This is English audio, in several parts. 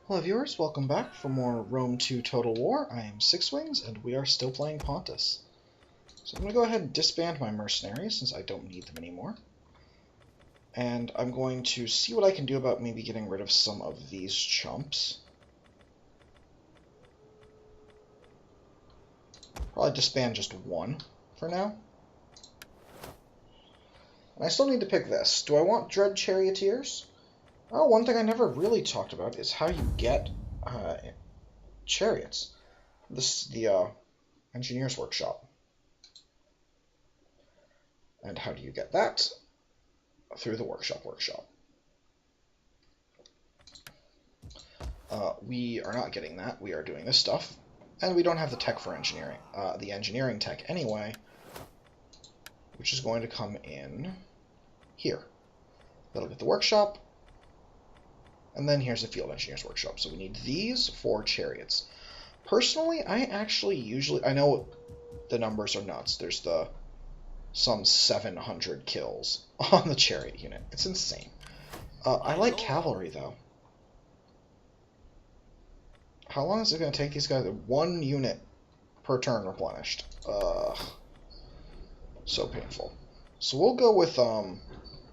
Hello viewers, welcome back for more Rome 2 Total War. I am Six Wings, and we are still playing Pontus. So I'm going to go ahead and disband my mercenaries, since I don't need them anymore. And I'm going to see what I can do about maybe getting rid of some of these chumps. Probably disband just one for now. And I still need to pick this. Do I want Dread Charioteers? Oh, one thing I never really talked about is how you get chariots. The engineer's workshop. And how do you get that? Through the workshop. We are not getting that. We are doing this stuff. And we don't have the tech for engineering. The engineering tech anyway, which is going to come in here. That'll get the workshop. And then here's the field engineer's workshop. So we need these for chariots. Personally, I know the numbers are nuts. There's some 700 kills on the chariot unit. It's insane. I like cavalry, though. How long is it going to take these guys? One unit per turn replenished. So painful. So we'll go with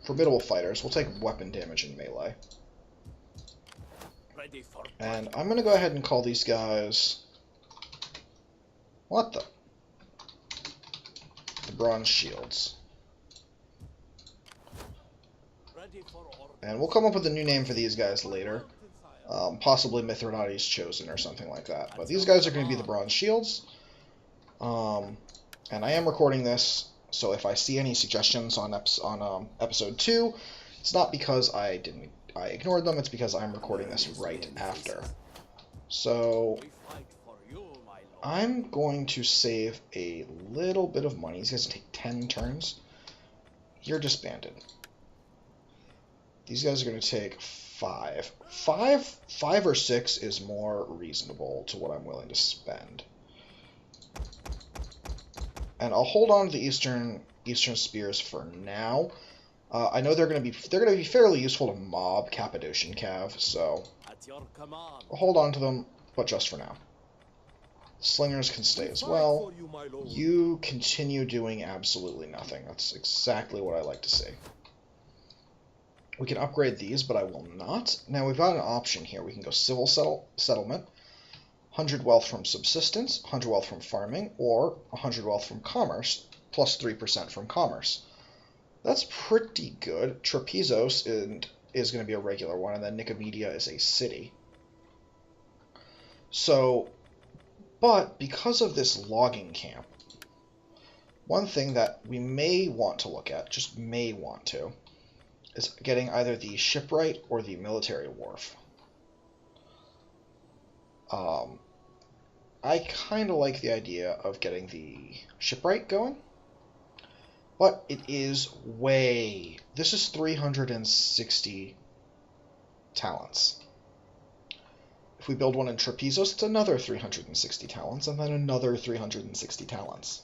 formidable fighters. We'll take weapon damage in melee. And I'm going to go ahead and call these guys... What the? The bronze shields. And we'll come up with a new name for these guys later. Possibly Mithridates Chosen or something like that. But these guys are going to be the bronze shields. And I am recording this, so if I see any suggestions on episode 2, it's not because I ignored them, it's because I'm recording this right after. So I'm going to save a little bit of money. These guys take 10 turns. You're disbanded. These guys are going to take 5. 5 or 6 is more reasonable to what I'm willing to spend. And I'll hold on to the Eastern Spears for now. I know they're going to be fairly useful to mob Cappadocian Cav, so I'll hold on to them, but just for now. Slingers can stay as well. You continue doing absolutely nothing. That's exactly what I like to see. We can upgrade these, but I will not. Now we've got an option here. We can go civil settlement, 100 wealth from subsistence, 100 wealth from farming, or 100 wealth from commerce, plus 3% from commerce. That's pretty good. Trapezos is going to be a regular one, and then Nicomedia is a city. So, but because of this logging camp, one thing that we may want to look at, just may want to, is getting either the shipwright or the military wharf. I kind of like the idea of getting the shipwright going. But it is way... This is 360 talents. If we build one in Trapezos, it's another 360 talents, and then another 360 talents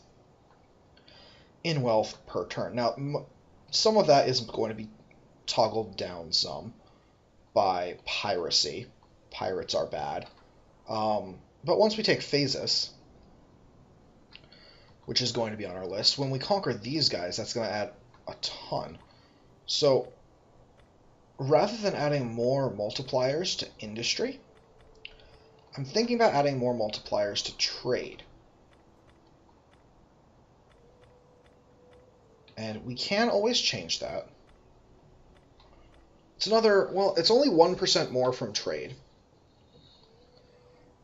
in wealth per turn. Now, some of that is going to be toggled down some by piracy. Pirates are bad. But once we take Phasis, which is going to be on our list. When we conquer these guys, that's going to add a ton. So, rather than adding more multipliers to industry, I'm thinking about adding more multipliers to trade. And we can always change that. It's it's only 1% more from trade.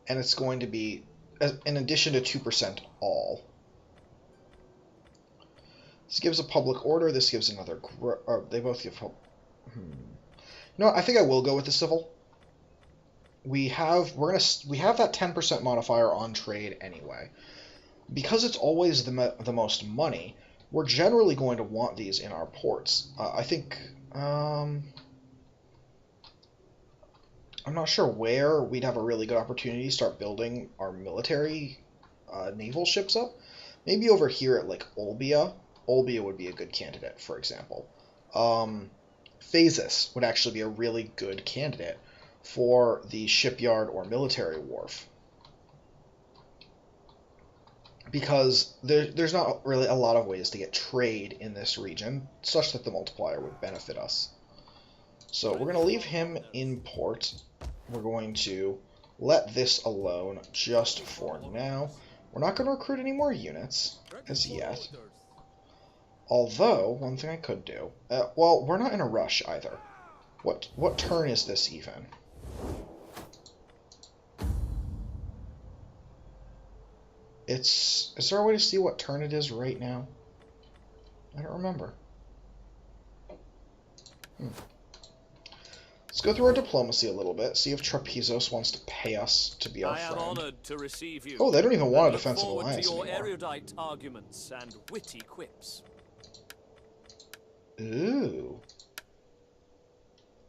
And it's going to be, in addition to 2% all. This gives a public order. This gives another. They both give. No, I think I will go with the civil. We have that 10% modifier on trade anyway, because it's always the most money. We're generally going to want these in our ports. I think. I'm not sure where we'd have a really good opportunity to start building our military naval ships up. Maybe over here at like Olbia. Olbia would be a good candidate, for example. Phasis would actually be a really good candidate for the shipyard or military wharf. Because there's not really a lot of ways to get trade in this region, such that the multiplier would benefit us. So we're going to leave him in port. We're going to let this alone just for now. We're not going to recruit any more units as yet. Although, one thing I could do... well, we're not in a rush either. What turn is this even? Is there a way to see what turn it is right now? I don't remember. Let's go through our diplomacy a little bit, see if Trapezos wants to pay us to be our friend. Honored to receive you. Oh, they don't even want a defensive alliance anymore. Erudite arguments and witty quips. Ooh.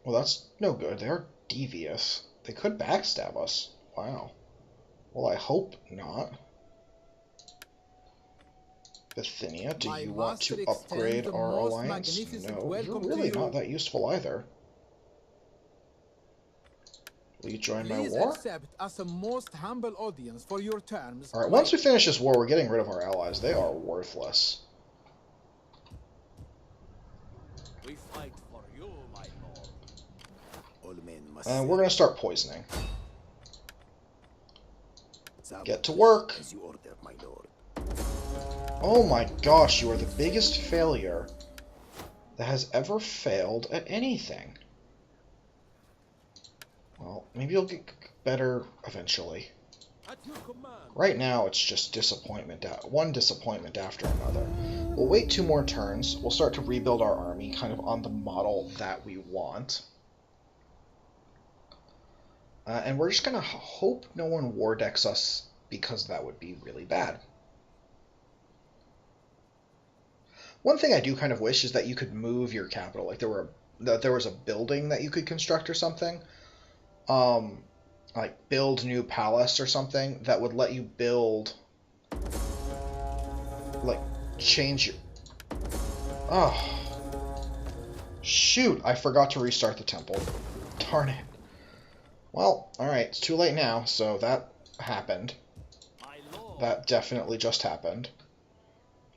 Well, that's no good. They're devious. They could backstab us. Wow. Well, I hope not. Bithynia, do you want to upgrade our alliance? No, you're really not that useful either. Will you join my war? Alright, once we finish this war, we're getting rid of our allies. They are worthless. We fight for you, my lord. And we're going to start poisoning. Get to work. Oh my gosh, you are the biggest failure that has ever failed at anything. Well, maybe you'll get better eventually. Right now, it's just disappointment. One disappointment after another. We'll wait 2 more turns. We'll start to rebuild our army kind of on the model that we want. And we're just going to hope no one war decks us, because that would be really bad. One thing I do kind of wish is that you could move your capital. Like that there was a building that you could construct or something. Like build new palace or something that would let you build, like, change your... Oh. Shoot, I forgot to restart the temple. Darn it. Well, alright, it's too late now, so that happened. That definitely just happened.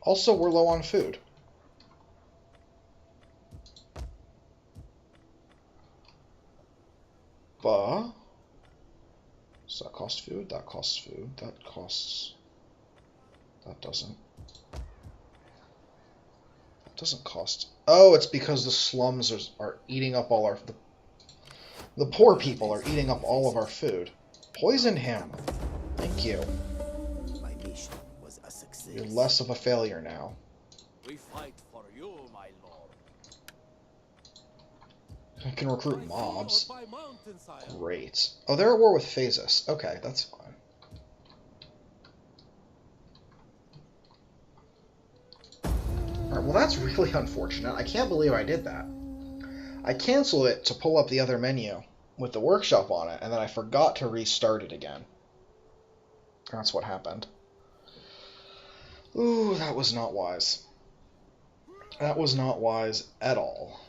Also, we're low on food. But... does that cost food? That costs food. That costs... that doesn't. That doesn't cost... oh, it's because the slums are eating up all our... The poor people are eating up all of our food. Poison him. Thank you. You're less of a failure now. We fight for you, my lord. I can recruit mobs. Great. Oh, they're at war with Phasis. Okay, that's fine. Alright, well that's really unfortunate. I can't believe I did that. I canceled it to pull up the other menu with the workshop on it, and then I forgot to restart it again. That's what happened. Ooh, that was not wise. That was not wise at all.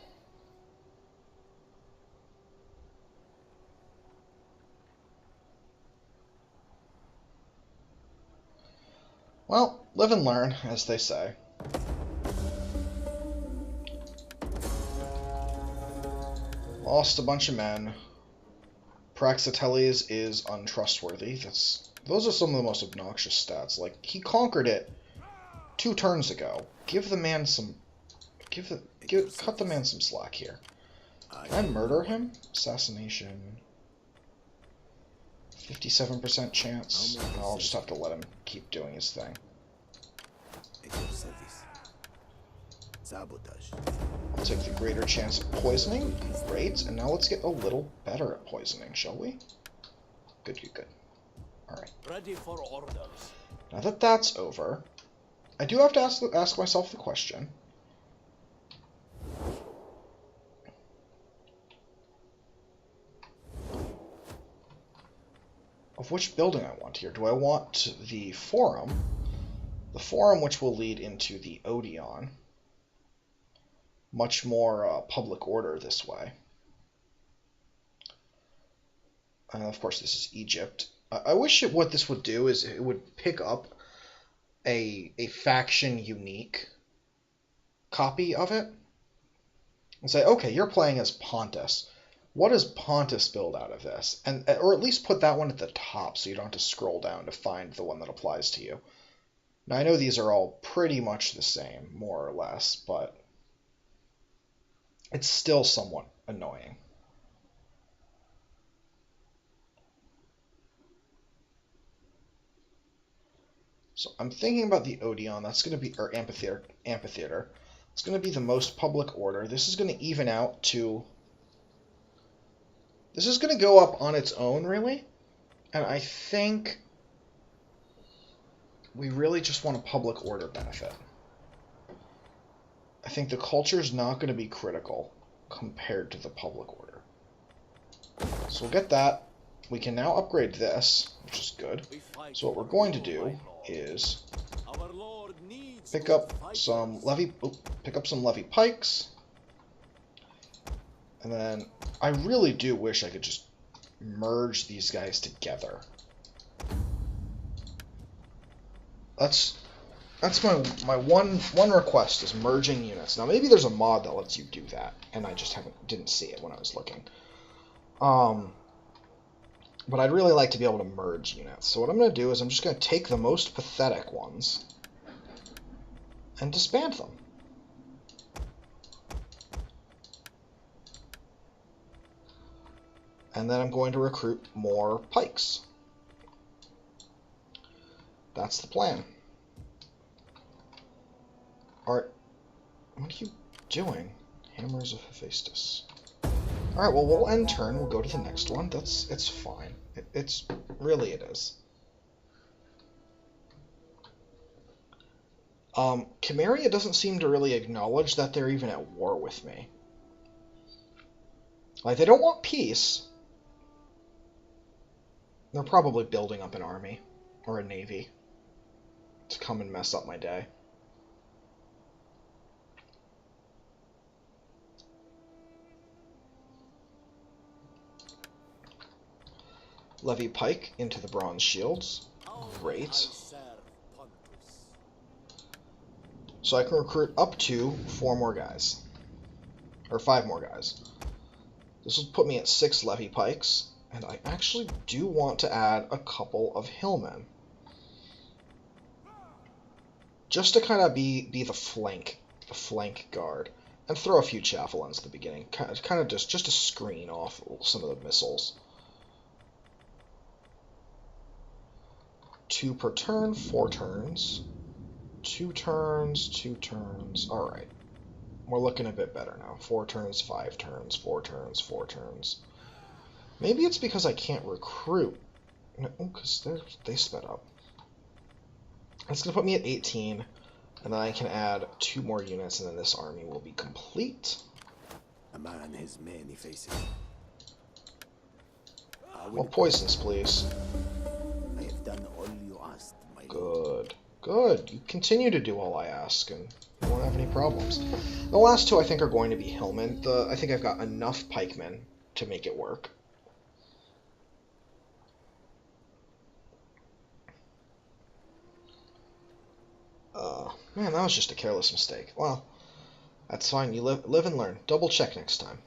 Well, live and learn, as they say. Lost a bunch of men. Praxiteles is untrustworthy. Those are some of the most obnoxious stats. Like, he conquered it 2 turns ago. Give the man some... cut the man some slack here. Can I murder him? Assassination. 57% chance. I'll just have to let him keep doing his thing. I'll take the greater chance of poisoning. Great. And now let's get a little better at poisoning, shall we? Good, good, good. Alright. Ready for orders. Now that that's over, I do have to ask myself the question. Of which building I want here. Do I want the Forum? The Forum which will lead into the Odeon. Much more public order this way. And of course, this is Egypt. I wish what this would do is it would pick up a faction unique copy of it and say, okay, you're playing as Pontus. What does Pontus build out of this? And or at least put that one at the top so you don't have to scroll down to find the one that applies to you. Now I know these are all pretty much the same, more or less, but it's still somewhat annoying. So I'm thinking about the Odeon. That's going to be, or amphitheater. It's going to be the most public order. This is going to even out to... This is going to go up on its own, really. And I think we really just want a public order benefit. I think the culture is not going to be critical compared to the public order. So we'll get that. We can now upgrade this, which is good. So what we're going to do is pick up some levy pikes. And then I really do wish I could just merge these guys together. That's my one request is merging units. Now maybe there's a mod that lets you do that, and I just didn't see it when I was looking. But I'd really like to be able to merge units. So what I'm going to do is I'm just going to take the most pathetic ones and disband them. And then I'm going to recruit more pikes. That's the plan. Alright, what are you doing? Hammers of Hephaestus. Alright, well, we'll end turn. We'll go to the next one. It's fine. It's really, it is. Chimeria doesn't seem to really acknowledge that they're even at war with me. Like, they don't want peace. They're probably building up an army or a navy to come and mess up my day. Levy pike into the bronze shields. Great. So I can recruit up to 4 more guys. Or 5 more guys. This will put me at 6 levy pikes. And I actually do want to add a couple of hillmen. Just to kind of be the flank guard. And throw a few javelins at the beginning. Kind of just to screen off some of the missiles. 2 per turn, 4 turns. 2 turns, 2 turns. Alright. We're looking a bit better now. 4 turns, 5 turns, 4 turns, 4 turns. Maybe it's because I can't recruit. No, because they sped up. That's going to put me at 18. And then I can add 2 more units, and then this army will be complete. A man has many faces. Well, poisons, please. I have done all you asked, my Good. Good. You continue to do all I ask, and you won't have any problems. The last 2, I think, are going to be hillmen. I think I've got enough pikemen to make it work. Man, that was just a careless mistake. Well, that's fine. You live and learn. Double check next time.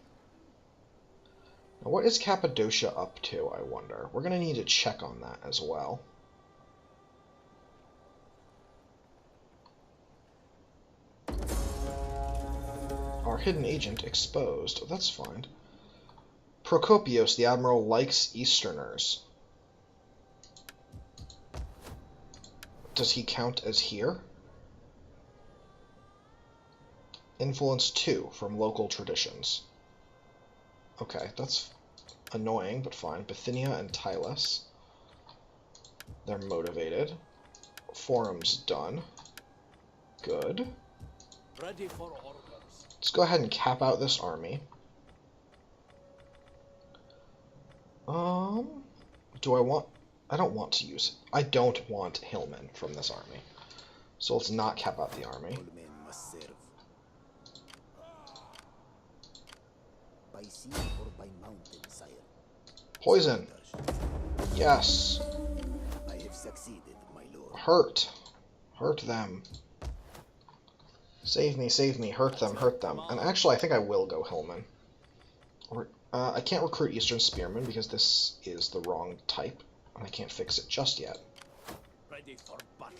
Now, what is Cappadocia up to, I wonder? We're going to need to check on that as well. Our hidden agent exposed. Oh, that's fine. Procopius, the admiral, likes Easterners. Does he count as here? Influence 2 from local traditions. Okay, that's annoying, but fine. Bithynia and Tylos. They're motivated. Forum's done. Good. Ready for orders. Let's go ahead and cap out this army. Do I want... I don't want to use... I don't want hillmen from this army. So let's not cap out the army. All men must serve. By sea or by mountain, sire. Poison. Yes. I have succeeded, my lord. Hurt. Hurt them. Save me, hurt them. And actually, I think I will go Hillman. I can't recruit Eastern Spearmen because this is the wrong type, and I can't fix it just yet. Ready for battle.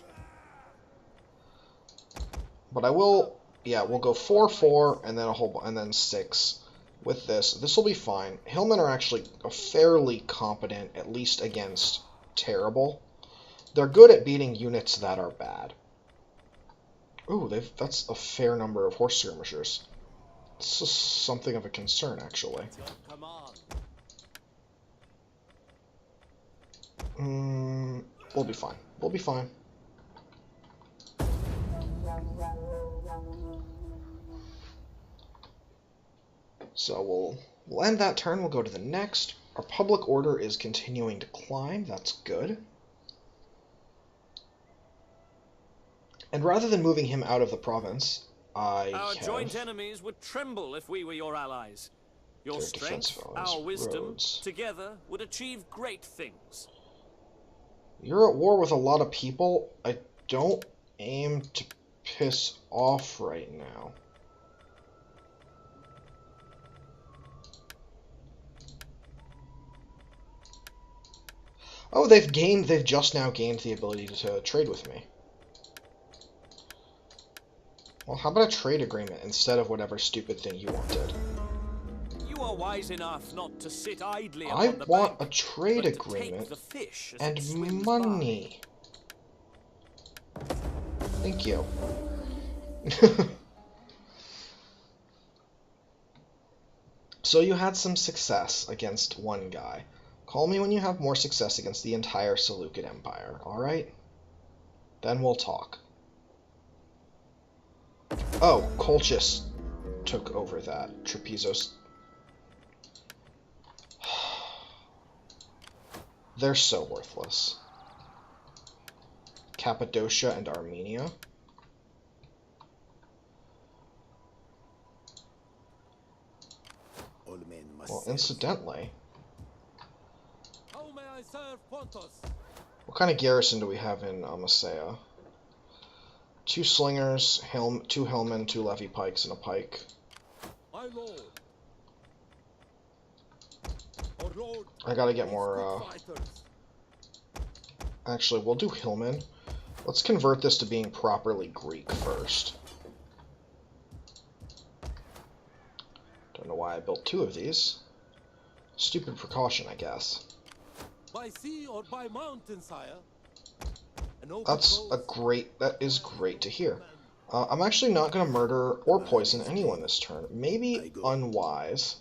But I will, yeah, we'll go 4-4, and then and then 6 with this. This will be fine. Hillmen are actually a fairly competent, at least against terrible. They're good at beating units that are bad. Ooh, that's a fair number of horse skirmishers. This is something of a concern, actually. We'll be fine. We'll be fine. So we'll end that turn. We'll go to the next. Our public order is continuing to climb. That's good. And rather than moving him out of the province, Our joint enemies would tremble if we were your allies. Your strength, our wisdom, together would achieve great things. You're at war with a lot of people. I don't aim to piss off right now. Oh, they've just now gained the ability to trade with me. Well, how about a trade agreement instead of whatever stupid thing you wanted? You are wise enough not to sit idly I upon the want bank, a trade but to agreement take the fish as and it swims money. Thank you. So you had some success against one guy. Call me when you have more success against the entire Seleucid Empire, alright? Then we'll talk. Oh, Colchis took over that. Trapezos. They're so worthless. Cappadocia and Armenia. All men must Well, serve. incidentally, How may I serve Pontus? what kind of garrison do we have in Amasea? 2 slingers, 2 hillmen, 2 levy pikes, and a pike. My lord. Our lord. I gotta get more, Fighters. Actually, we'll do hillmen. Let's convert this to being properly Greek first. Don't know why I built 2 of these. Stupid precaution, I guess. By sea or by mountain, sire. That is great to hear. I'm actually not going to murder or poison anyone this turn. Maybe unwise.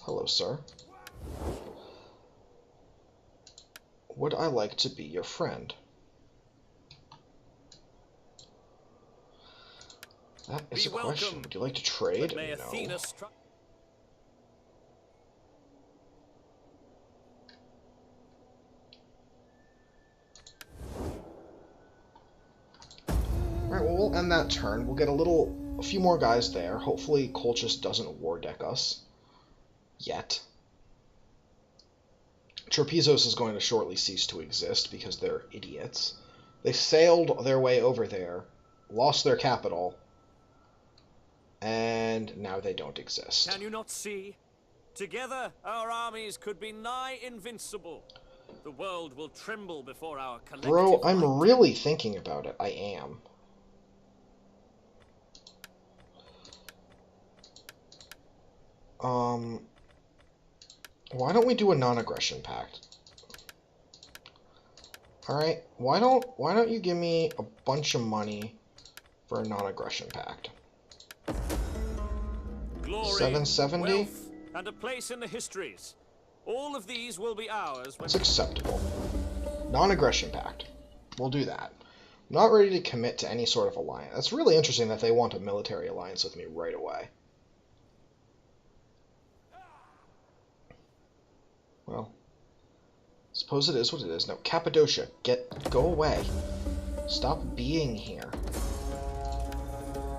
Hello, sir. Would I like to be your friend? That is a question. Would you like to trade? No. Alright, well, we'll end that turn. We'll get a few more guys there. Hopefully Colchis doesn't war deck us. Yet. Trapezos is going to shortly cease to exist because they're idiots. They sailed their way over there, lost their capital, and now they don't exist. Can you not see? Together, our armies could be nigh invincible. The world will tremble before our collective Bro, I'm might. really thinking about it. I am. Why don't we do a non-aggression pact? Alright, why don't you give me a bunch of money for a non-aggression pact? Glory, 770? wealth, and a place in the histories. All of these will be ours when... It's acceptable. Non-aggression pact. We'll do that. I'm not ready to commit to any sort of alliance. That's really interesting that they want a military alliance with me right away. Well, suppose it is what it is. No, Cappadocia, go away. Stop being here.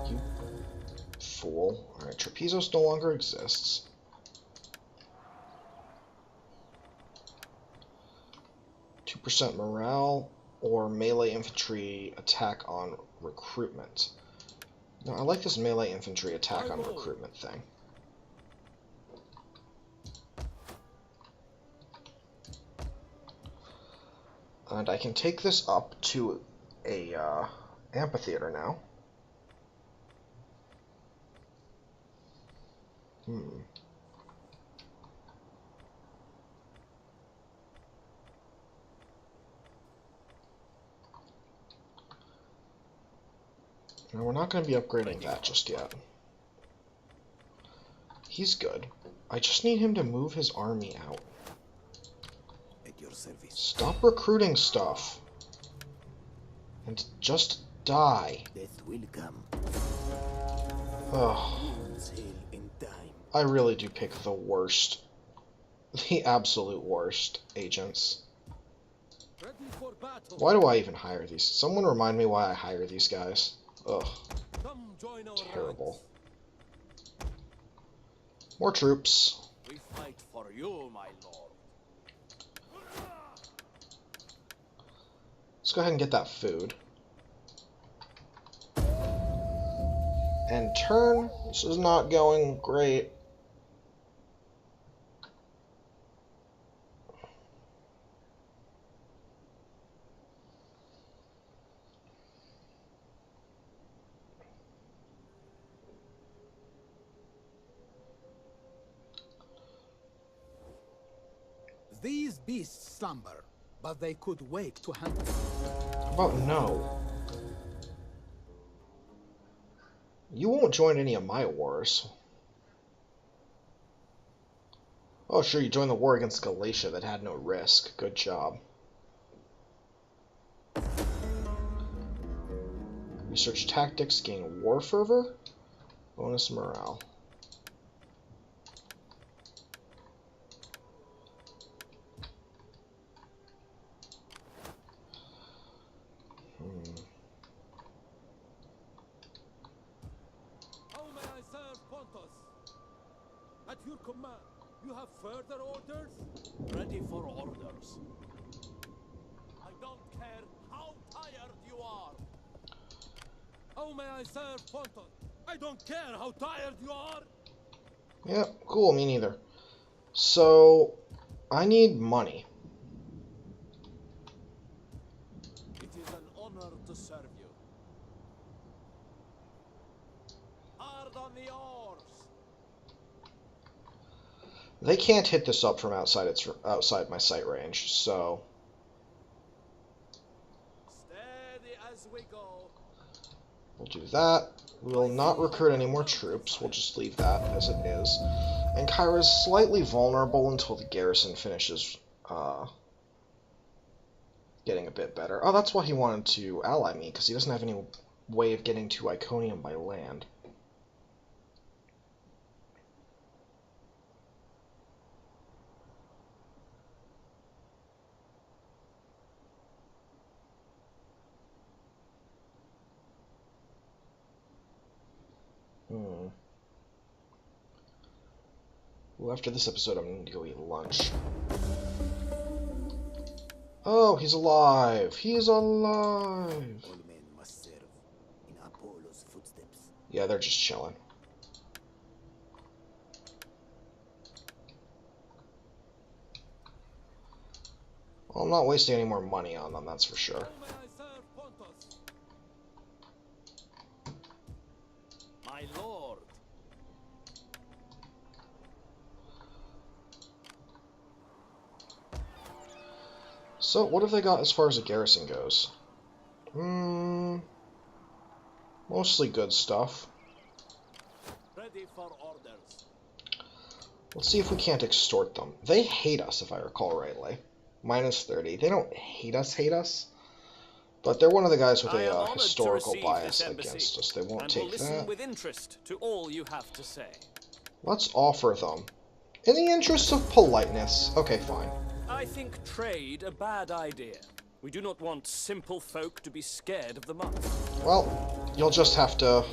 You fool. Alright, Trapezos no longer exists. 2% morale or melee infantry attack on recruitment. No, I like this melee infantry attack on recruitment thing. And I can take this up to a amphitheater now. And we're not going to be upgrading that just yet. He's good. I just need him to move his army out. At your service. Stop recruiting stuff. And just die. Death will come. Ugh. I really do pick the worst. The absolute worst agents. Why do I even hire these? Someone remind me why I hire these guys. Ugh. Terrible. More troops. We fight for you, my lord. Let's go ahead and get that food. And turn. This is not going great. These beasts slumber, but they could wake to hunt. How about no? You won't join any of my wars. Oh, sure, you joined the war against Galatia that had no risk. Good job. Research tactics, gain war fervor, bonus morale. How may I serve Pontus? At your command, you have further orders? Ready for orders. I don't care how tired you are. How may I serve Pontus? I don't care how tired you are. Yeah, cool, me neither. So, I need money. It is an honor to serve you. Hard on the oars. They can't hit this up from outside my sight range, so Steady as we go. we'll do that. We'll not recruit any more troops. We'll just leave that as it is. And Kyra is slightly vulnerable until the garrison finishes getting a bit better. Oh, that's why he wanted to ally me, because he doesn't have any way of getting to Iconium by land. Well, after this episode, I'm going to go eat lunch. Oh, he's alive! He's alive! All men must serve in Apollo's footsteps. Yeah, they're just chilling. Well, I'm not wasting any more money on them, that's for sure. How may I serve Pontus? My lord. So, what have they got as far as a garrison goes? Mostly good stuff. Ready for orders. Let's see if we can't extort them. They hate us, if I recall rightly. Minus 30. They don't hate us. But they're one of the guys with a historical bias against us. They won't take that. Listen with interest to all you have to say. Let's offer them. In the interest of politeness. Okay, fine. I think trade a bad idea. We do not want simple folk to be scared of the monk. Well, you'll just have to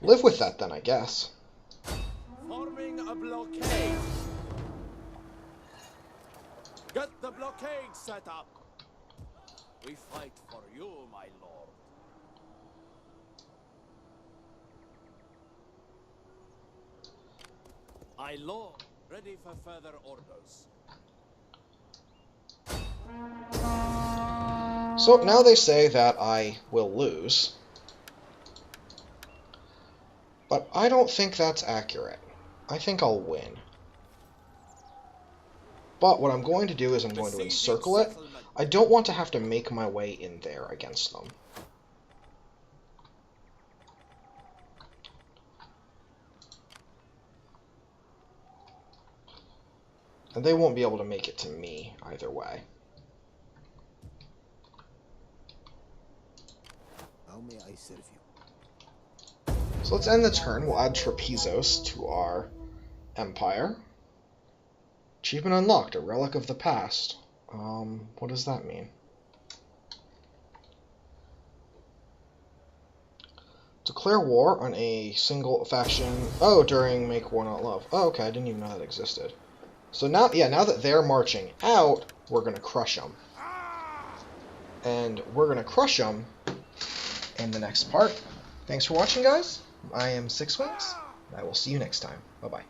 live with that then, I guess. Forming a blockade. Get the blockade set up. We fight for you, my lord. My lord, ready for further orders. So now they say that I will lose. But I don't think that's accurate. I think I'll win. But what I'm going to do is I'm going to encircle it. I don't want to have to make my way in there against them. And they won't be able to make it to me either way. How may I serve you? So let's end the turn. We'll add Trapezos to our empire. Achievement unlocked, a relic of the past. What does that mean? Declare war on a single faction. Oh, during Make War Not Love. Oh, okay, I didn't even know that existed. So now, yeah, now that they're marching out, we're going to crush them. And we're going to crush them in the next part. Thanks for watching, guys. I am Six Wings. I will see you next time. Bye-bye.